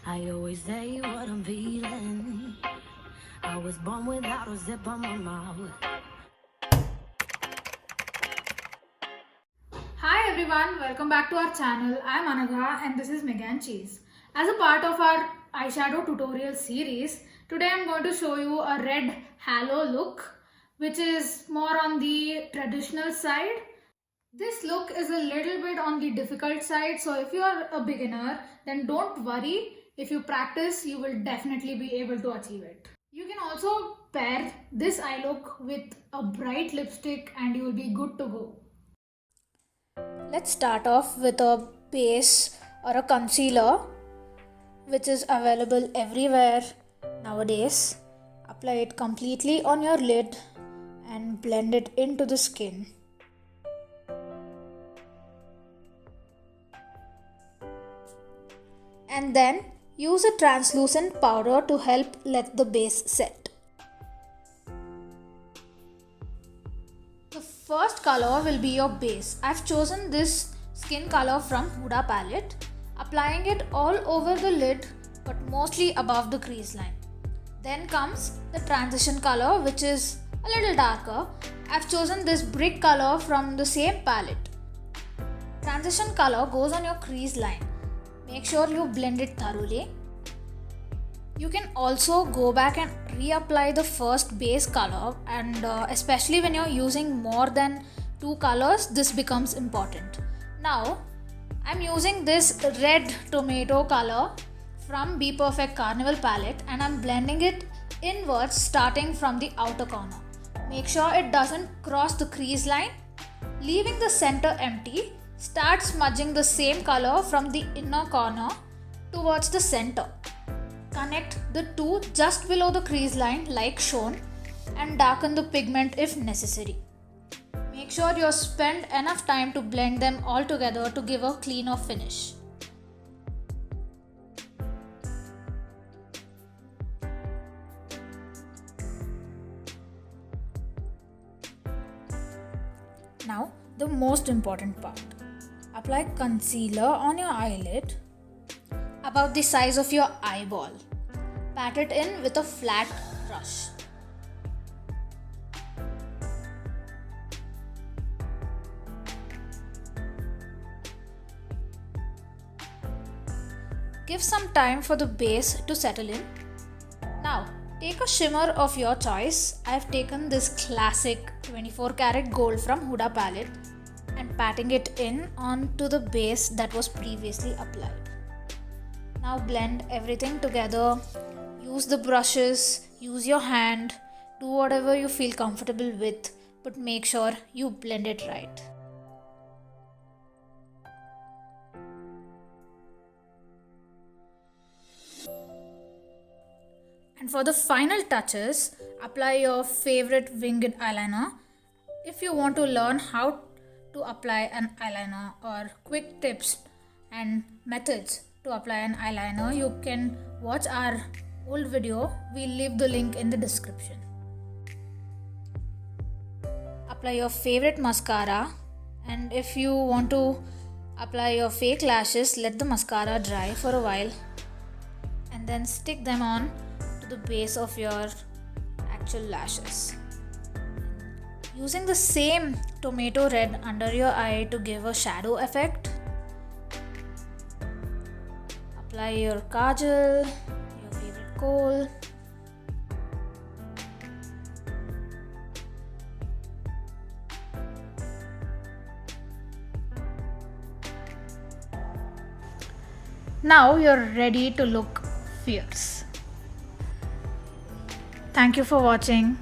I always say what I'm feeling. I was born without a zip on my mouth. Hi everyone, welcome back to our channel. I am Anagha and this is Megan Cheese. As a part of our eyeshadow tutorial series, today I am going to show you a red halo look, which is more on the traditional side. This look is a little bit on the difficult side, so if you are a beginner, then don't worry. If you practice, you will definitely be able to achieve it. You can also pair this eye look with a bright lipstick and you will be good to go. Let's start off with a base or a concealer which is available everywhere nowadays. Apply it completely on your lid and blend it into the skin. And then use a translucent powder to help let the base set. The first color will be your base. I've chosen this skin color from Huda palette, applying it all over the lid but mostly above the crease line. Then comes the transition color, which is a little darker. I've chosen this brick color from the same palette. Transition color goes on your crease line. Make sure you blend it thoroughly. You can also go back and reapply the first base color, and especially when you're using more than two colors, this becomes important. Now I'm using this red tomato color from Be Perfect Carnival palette and I'm blending it inwards starting from the outer corner. Make sure it doesn't cross the crease line. Leaving the center empty, start smudging the same color from the inner corner towards the center. Connect the two just below the crease line like shown and darken the pigment if necessary. Make sure you spend enough time to blend them all together to give a cleaner finish. Now, the most important part. Apply concealer on your eyelid about the size of your eyeball. Pat it in with a flat brush. Give some time for the base to settle in. Now, take a shimmer of your choice. I've taken this classic 24 karat gold from Huda palette and patting it in onto the base that was previously applied. Now blend everything together. Use the brushes, use your hand, do whatever you feel comfortable with, but make sure you blend it right. And for the final touches, apply your favorite winged eyeliner. If you want to learn how to apply an eyeliner or quick tips and methods to apply an eyeliner, you can watch our old video. We'll leave the link in the description. Apply your favorite mascara, and if you want to apply your fake lashes, let the mascara dry for a while and then stick them on to the base of your actual lashes. Using the same tomato red under your eye to give a shadow effect. Apply your kajal, your favorite kohl. Now you're ready to look fierce. Thank you for watching.